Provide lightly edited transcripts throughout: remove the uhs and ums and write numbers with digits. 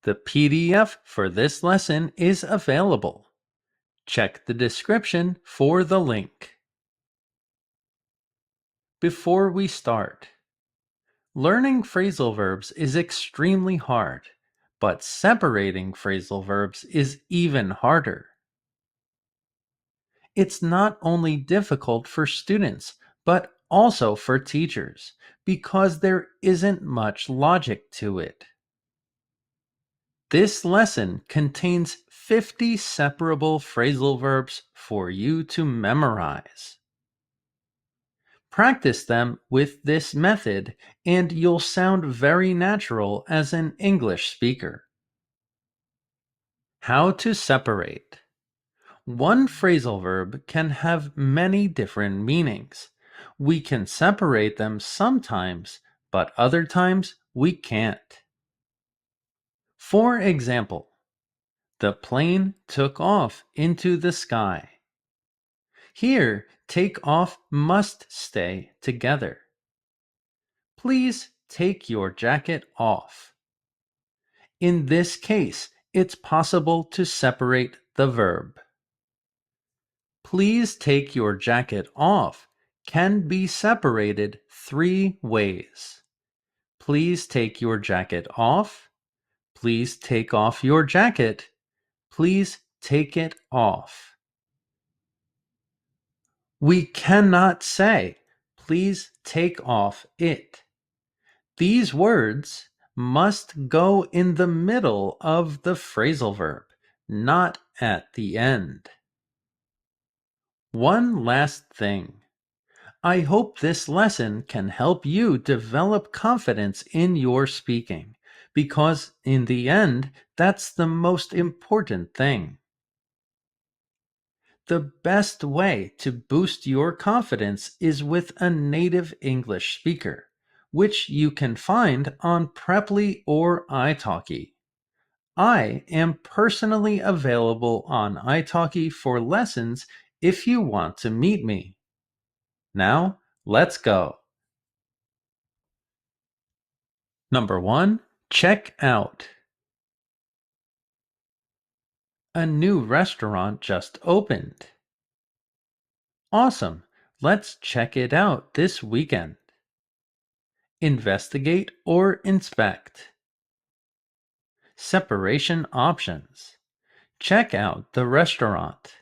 The PDF for this lesson is available. Check the description for the link. Before we start, learning phrasal verbs is extremely hard, but separating phrasal verbs is even harder. It's not only difficult for students, but also for teachers, because there isn't much logic to it. This lesson contains 50 separable phrasal verbs for you to memorize. Practice them with this method, and you'll sound very natural as an English speaker. How to separate. One phrasal verb can have many different meanings. We can separate them sometimes, but other times we can't. For example, the plane took off into the sky. Here, take off must stay together. Please take your jacket off. In this case, it's possible to separate the verb. Please take your jacket off can be separated three ways. Please take your jacket off. Please take off your jacket. Please take it off. We cannot say, please take off it. These words must go in the middle of the phrasal verb, not at the end. One last thing. I hope this lesson can help you develop confidence in your speaking, because in the end, that's the most important thing. The best way to boost your confidence is with a native English speaker, which you can find on Preply or italki. I am personally available on italki for lessons if you want to meet me. Now, let's go. Number 1. Check out. A new restaurant just opened. Awesome! Let's check it out this weekend. Investigate or inspect. Separation options. Check out the restaurant.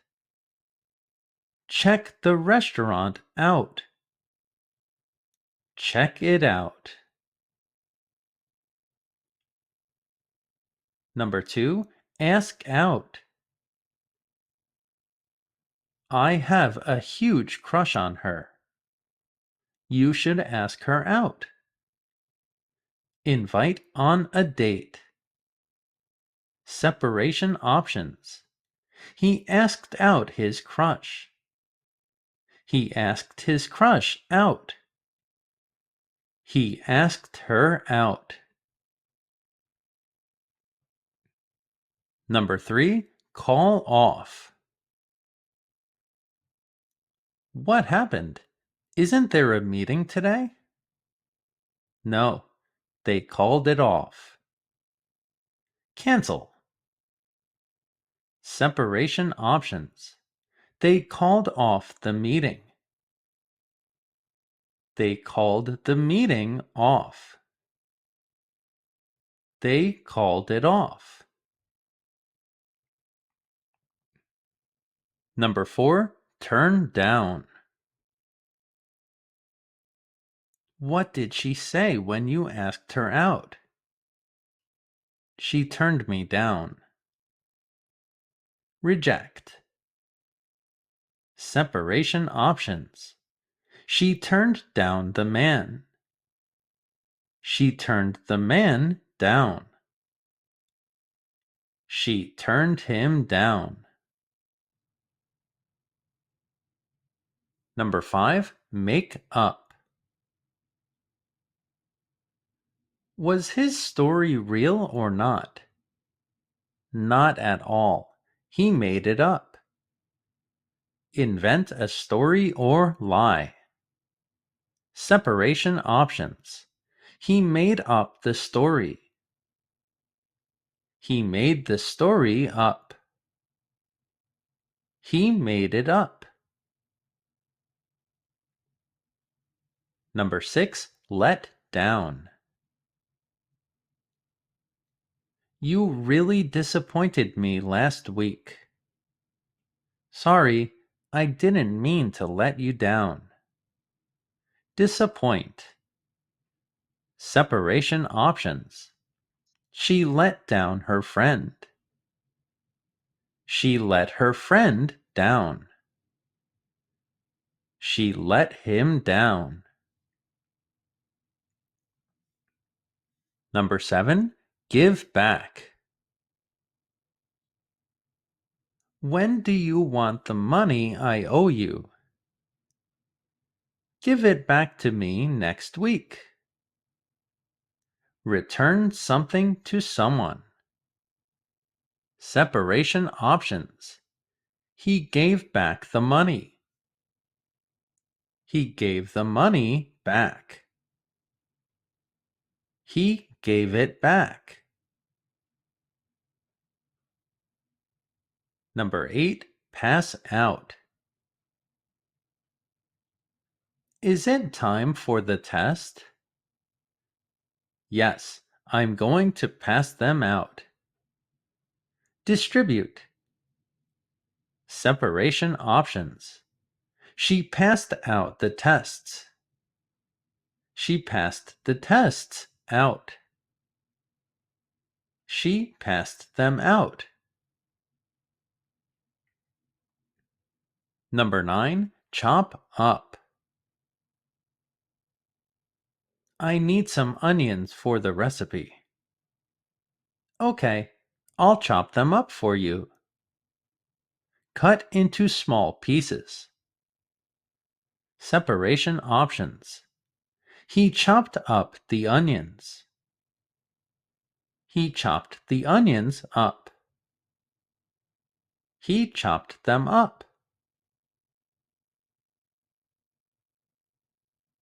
Check the restaurant out. Check it out. Number 2. Ask out. I have a huge crush on her. You should ask her out. Invite on a date. Separation options. He asked out his crush. He asked his crush out. He asked her out. Number 3. Call off. What happened? Isn't there a meeting today? No, they called it off. Cancel. Separation options. They called off the meeting. They called the meeting off. They called it off. Number 4. Turn down. What did she say when you asked her out? She turned me down. Reject. Separation options. She turned down the man. She turned the man down. She turned him down. Number 5. Make up. Was his story real or not? Not at all. He made it up. Invent a story or lie. Separation options. He made up the story. He made the story up. He made it up. Number 6. Let down. You really disappointed me last week. Sorry, I didn't mean to let you down. Disappoint. Separation options. She let down her friend. She let her friend down. She let him down. Number 7. Give back. When do you want the money I owe you? Give it back to me next week. Return something to someone. Separation options. He gave back the money. He gave the money back. He gave it back. Number 8. Pass out. Is it time for the test? Yes, I'm going to pass them out. Distribute. Separation options. She passed out the tests. She passed the tests out. She passed them out. Number 9. Chop up. I need some onions for the recipe. Okay, I'll chop them up for you. Cut into small pieces. Separation options. He chopped up the onions. He chopped the onions up. He chopped them up.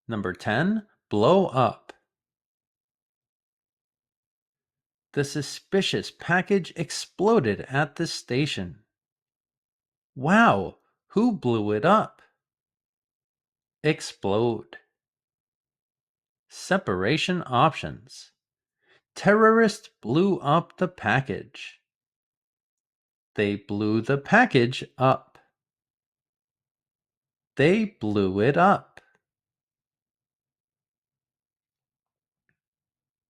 Number 10. Blow up. The suspicious package exploded at the station. Wow! Who blew it up? Explode. Separation options. Terrorists blew up the package. They blew the package up. They blew it up.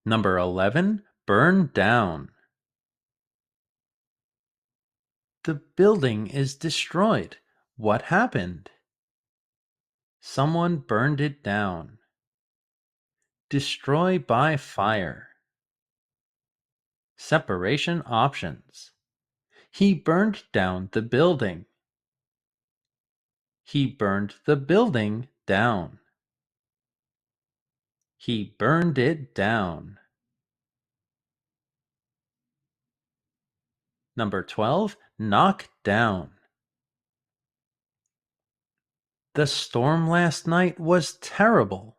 Number 11. Burn down. The building is destroyed. What happened? Someone burned it down. Destroy by fire. Separation options. He burned down the building. He burned the building down. He burned it down. Number 12. Knock down. The storm last night was terrible.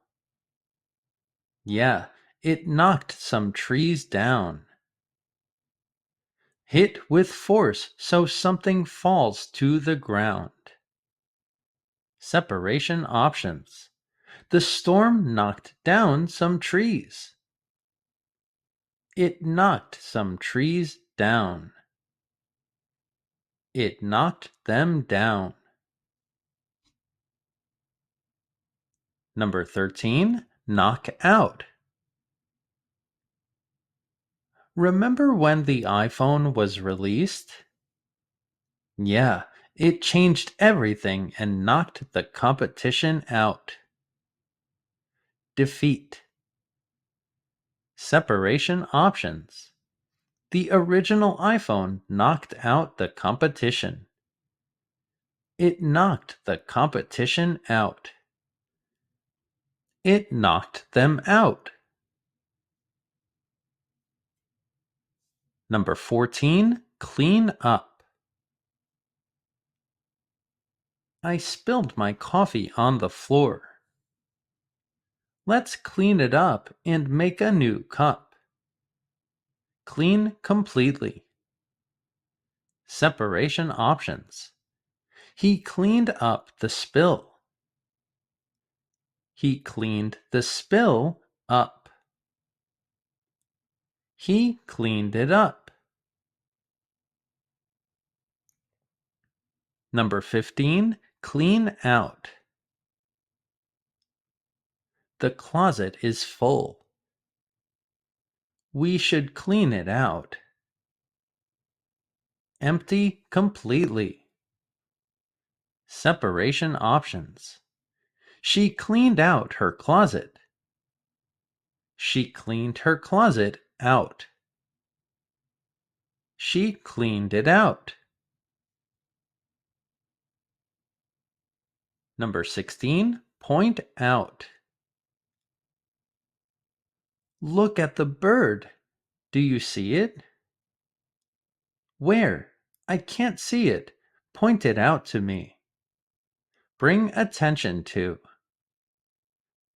Yeah, it knocked some trees down. Hit with force so something falls to the ground. Separation options. The storm knocked down some trees. It knocked some trees down. It knocked them down. Number 13. Knock out. Remember when the iPhone was released? Yeah, it changed everything and knocked the competition out. Defeat. Separation options. The original iPhone knocked out the competition. It knocked the competition out. It knocked them out. Number 14. Clean up. I spilled my coffee on the floor. Let's clean it up and make a new cup. Clean completely. Separation options. He cleaned up the spill. He cleaned the spill up. He cleaned it up. Number 15, clean out. The closet is full. We should clean it out. Empty completely. Separation options. She cleaned out her closet. She cleaned her closet out. She cleaned it out. Number 16, point out. Look at the bird. Do you see it? Where? I can't see it. Point it out to me. Bring attention to.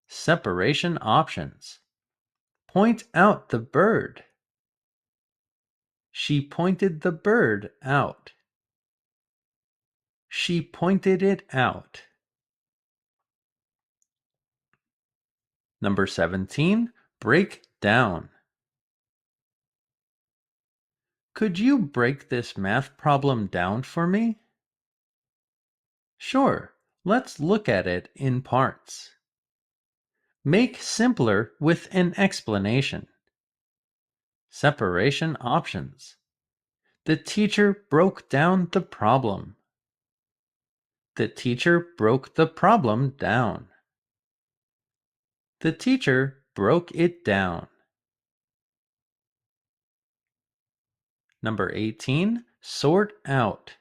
Separation options. Point out the bird. She pointed the bird out. She pointed it out. Number 17, break down. Could you break this math problem down for me? Sure, let's look at it in parts. Make simpler with an explanation. Separation options. The teacher broke down the problem. The teacher broke the problem down. The teacher broke it down. Number 18, sort out.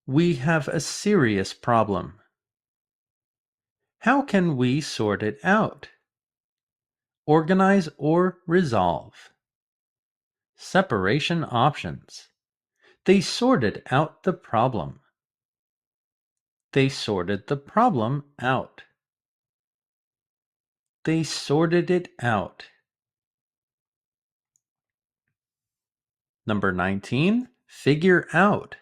We have a serious problem. How can we sort it out? Organize or resolve. Separation options. They sorted out the problem. They sorted the problem out. They sorted it out. Number 19, figure out.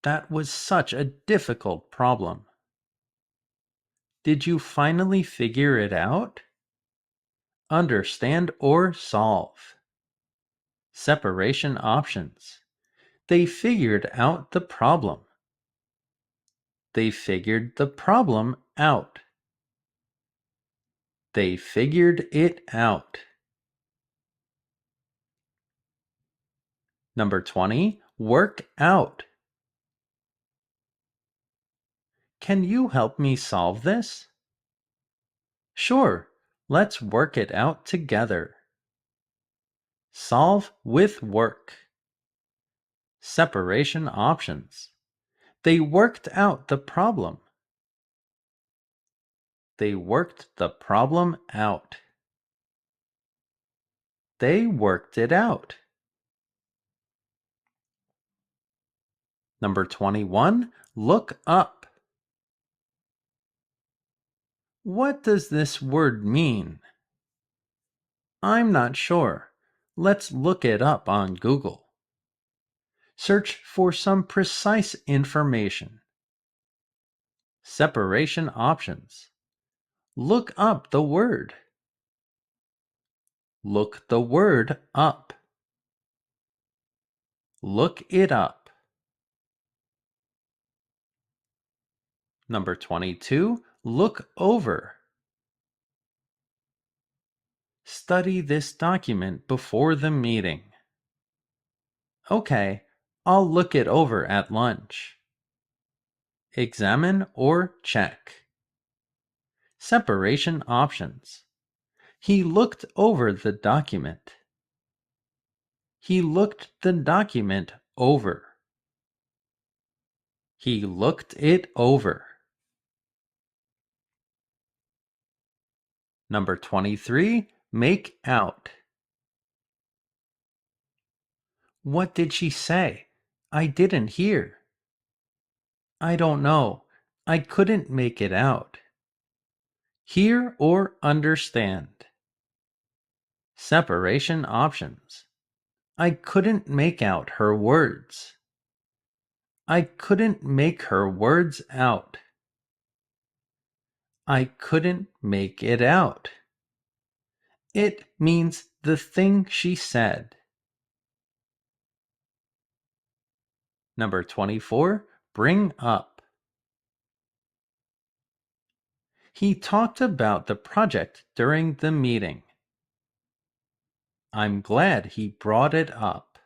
That was such a difficult problem. Did you finally figure it out? Understand or solve. Separation options. They figured out the problem. They figured the problem out. They figured it out. Number 20, work out. Can you help me solve this? Sure, let's work it out together. Solve with work. Separation options. They worked out the problem. They worked the problem out. They worked it out. Number 21, look up. What does this word mean? I'm not sure. Let's look it up on Google. Search for some precise information. Separation options. Look up the word. Look the word up. Look it up. Number 22, look over. Study this document before the meeting. Okay, I'll look it over at lunch. Examine or check. Separation options. He looked over the document. He looked the document over. He looked it over. Number 23, make out. What did she say? I didn't hear. I don't know. I couldn't make it out. Hear or understand. Separation options. I couldn't make out her words. I couldn't make her words out. I couldn't make it out. It means the thing she said. Number 24, bring up. He talked about the project during the meeting. I'm glad he brought it up.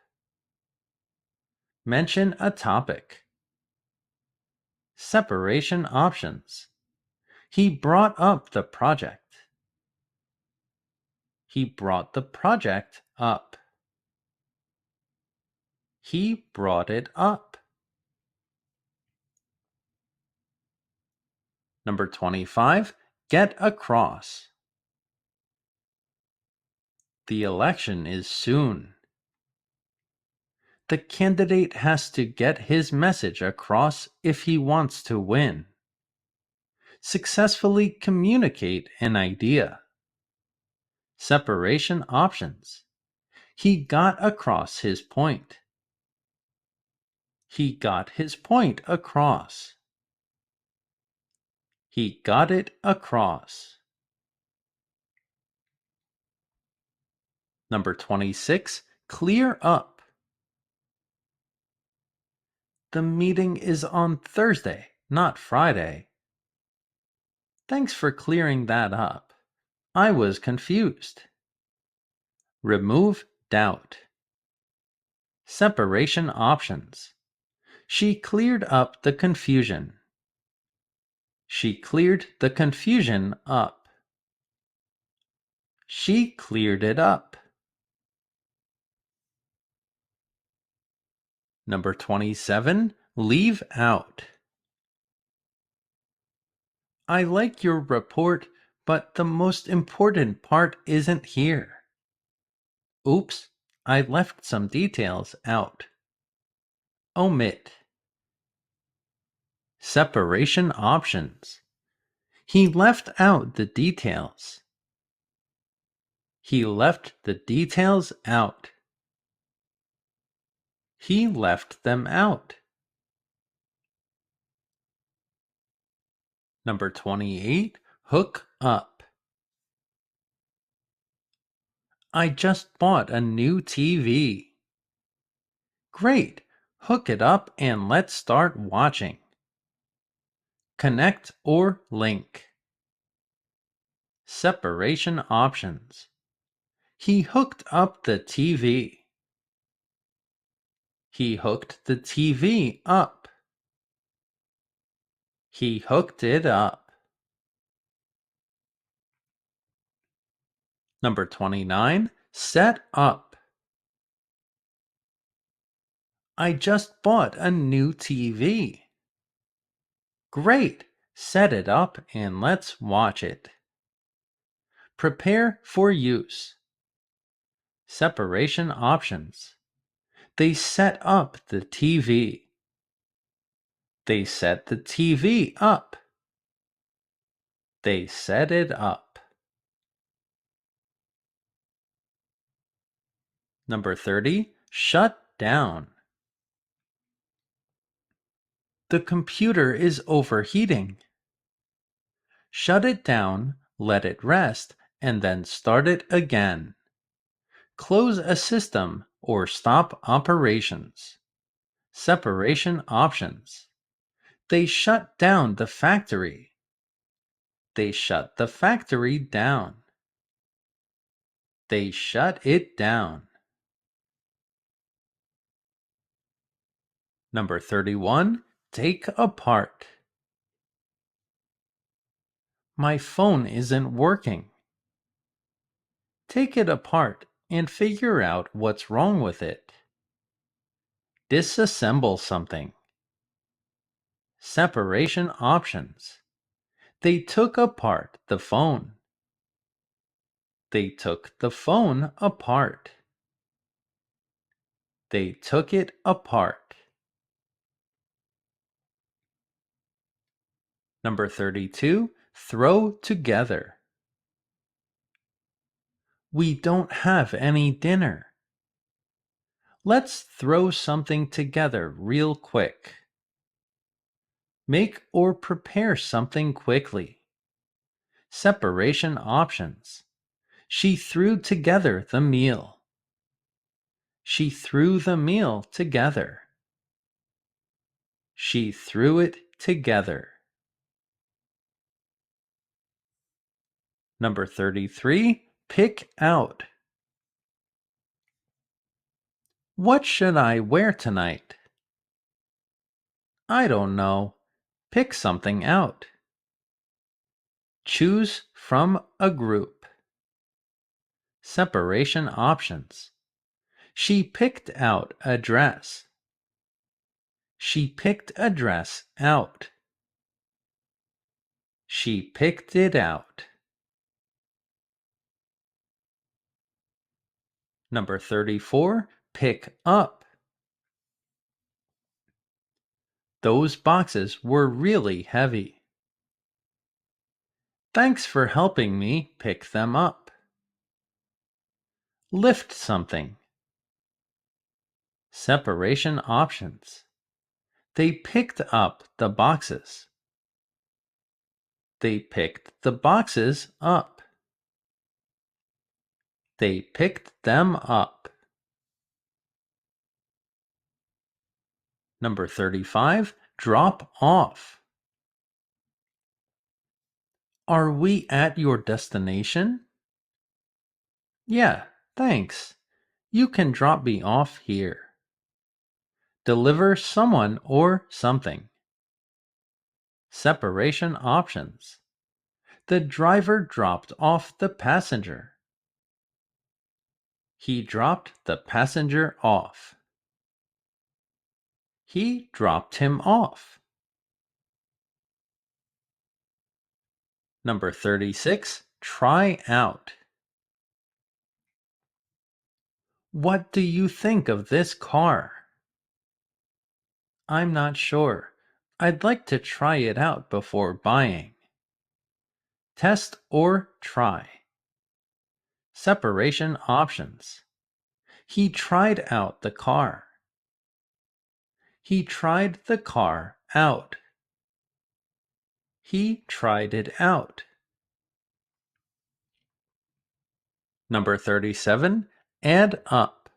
Mention a topic. Separation options. He brought up the project. He brought the project up. He brought it up. Number 25, get across. The election is soon. The candidate has to get his message across if he wants to win. Successfully communicate an idea. Separation options. He got across his point. He got his point across. He got it across. Number 26, clear up. The meeting is on Thursday, not Friday. Thanks for clearing that up. I was confused. Remove doubt. Separation options. She cleared up the confusion. She cleared the confusion up. She cleared it up. Number 27, leave out. I like your report, but the most important part isn't here. Oops, I left some details out. Omit. Separation options. He left out the details. He left the details out. He left them out. Number 28, hook up. I just bought a new TV. Great, hook it up and let's start watching. Connect or link. Separation options. He hooked up the TV. He hooked the TV up. He hooked it up. Number 29, set up. I just bought a new TV. Great, set it up and let's watch it. Prepare for use. Separation options. They set up the TV. They set the TV up. They set it up. Number 30, shut down. The computer is overheating. Shut it down, let it rest, and then start it again. Close a system or stop operations. Separation options. They shut down the factory. They shut the factory down. They shut it down. Number 31, take apart. My phone isn't working. Take it apart and figure out what's wrong with it. Disassemble something. Separation options. They took apart the phone. They took the phone apart. They took it apart. Number 32, Throw together. We don't have any dinner. Let's throw something together real quick. Make or prepare something quickly. Separation options. She threw together the meal. She threw the meal together. She threw it together. Number 33. Pick out. What should I wear tonight? I don't know. Pick something out. Choose from a group. Separation options. She picked out a dress. She picked a dress out. She picked it out. Number 34. Pick up. Those boxes were really heavy. Thanks for helping me pick them up. Lift something. Separation options. They picked up the boxes. They picked the boxes up. They picked them up. Number 35. Drop off. Are we at your destination? Yeah, thanks. You can drop me off here. Deliver someone or something. Separation options. The driver dropped off the passenger. He dropped the passenger off. He dropped him off. Number 36. Try out. What do you think of this car? I'm not sure. I'd like to try it out before buying. Test or try. Separation options. He tried out the car. He tried the car out. He tried it out. Number 37. Add up.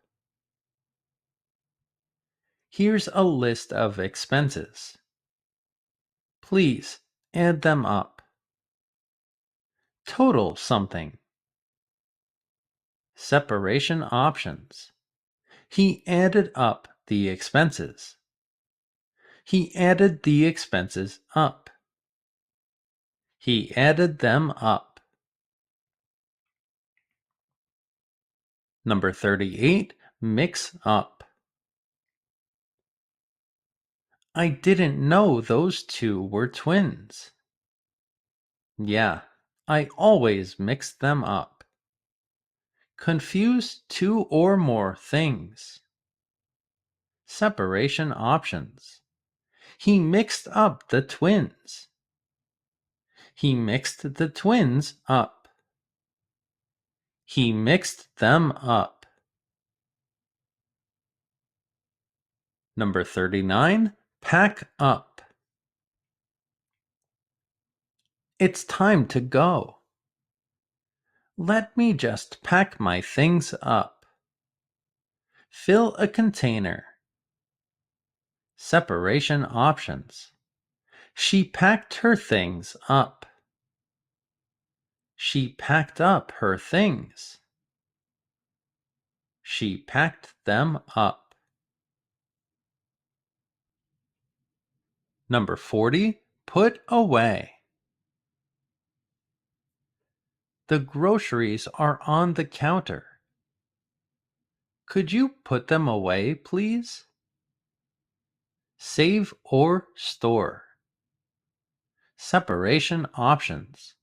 Here's a list of expenses. Please add them up. Total something. Separation options. He added up the expenses. He added the expenses up. He added them up. Number 38. Mix up. I didn't know those two were twins. Yeah, I always mix them up. Confuse two or more things. Separation options. He mixed up the twins. He mixed the twins up. He mixed them up. Number 39. Pack up. It's time to go. Let me just pack my things up. Fill a container. Separation options. She packed her things up. She packed up her things. She packed them up. Number 40. Put away. The groceries are on the counter. Could you put them away, please? Save or store. Separation options.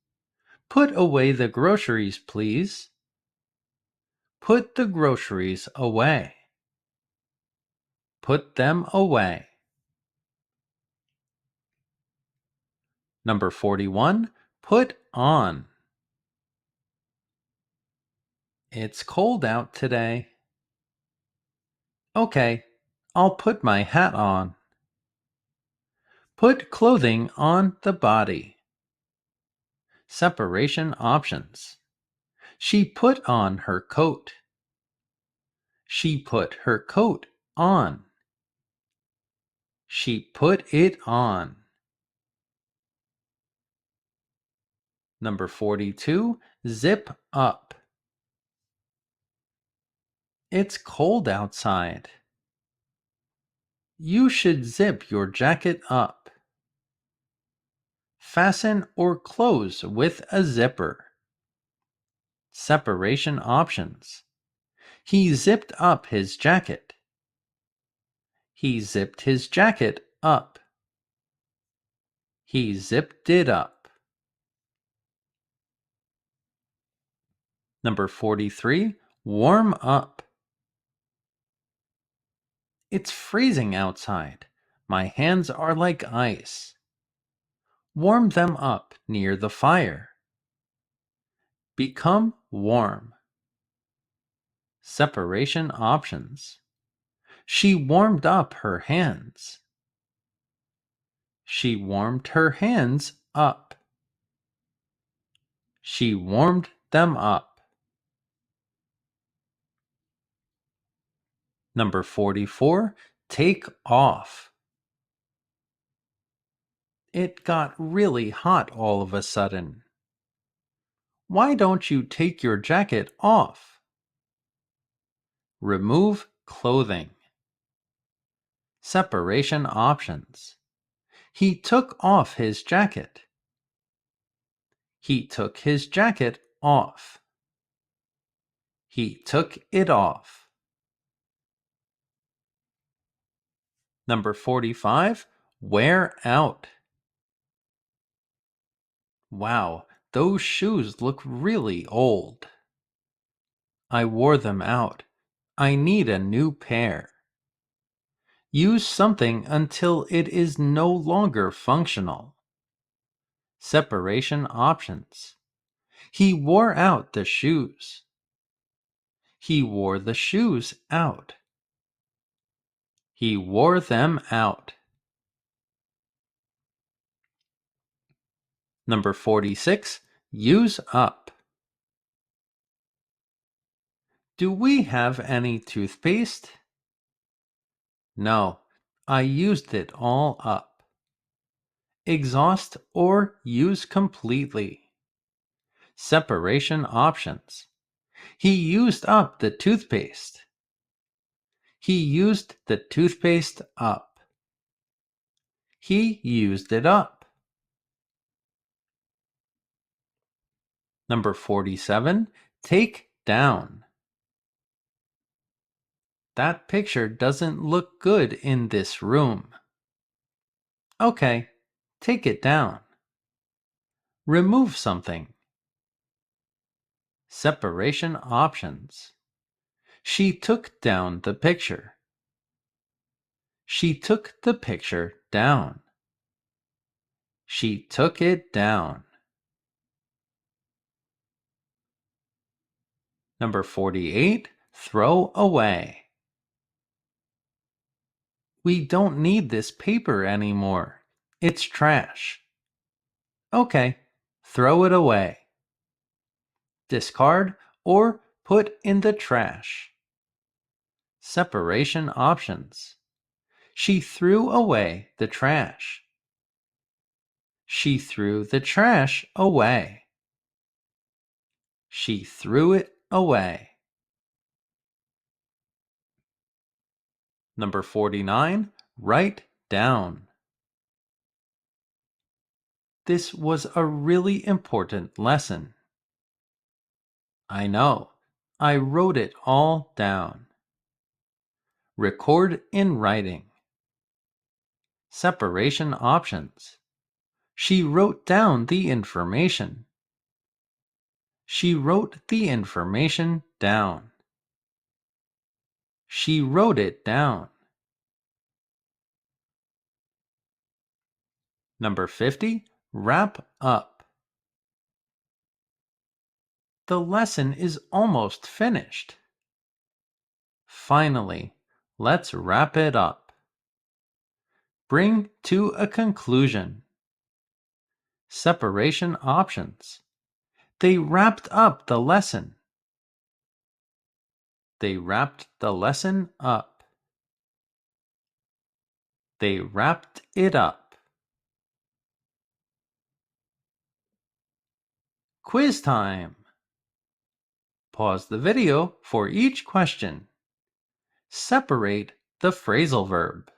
Put away the groceries, please. Put the groceries away. Put them away. Number 41. Put on. It's cold out today. Okay, I'll put my hat on. Put clothing on the body. Separation options. She put on her coat. She put her coat on. She put it on. Number 42, zip up. It's cold outside. You should zip your jacket up. Fasten or close with a zipper. Separation options. He zipped up his jacket. He zipped his jacket up. He zipped it up. Number 43, warm up. It's freezing outside. My hands are like ice. Warm them up near the fire. Become warm. Separation options. She warmed up her hands. She warmed her hands up. She warmed them up. Number 44, take off. It got really hot all of a sudden. Why don't you take your jacket off? Remove clothing. Separation options. He took off his jacket. He took his jacket off. He took it off. Number 45, wear out. Wow, those shoes look really old. I wore them out. I need a new pair. Use something until it is no longer functional. Separation options. He wore out the shoes. He wore the shoes out. He wore them out. Number 46, use up. Do we have any toothpaste? No, I used it all up. Exhaust or use completely. Separation options. He used up the toothpaste. He used the toothpaste up. He used it up. Number 47, take down. That picture doesn't look good in this room. Okay, take it down. Remove something. Separation options. She took down the picture. She took the picture down. She took it down. Number 48, throw away. We don't need this paper anymore. It's trash. Okay, throw it away. Discard or put in the trash. Separation options. She threw away the trash. She threw the trash away. She threw it away. Number 49, write down. This was a really important lesson. I know. I wrote it all down. Record in writing. Separation options. She wrote down the information. She wrote the information down. She wrote it down. Number 50, wrap up. The lesson is almost finished. Finally, let's wrap it up. Bring to a conclusion. Separation options. They wrapped up the lesson. They wrapped the lesson up. They wrapped it up. Quiz time! Pause the video for each question. Separate the phrasal verb.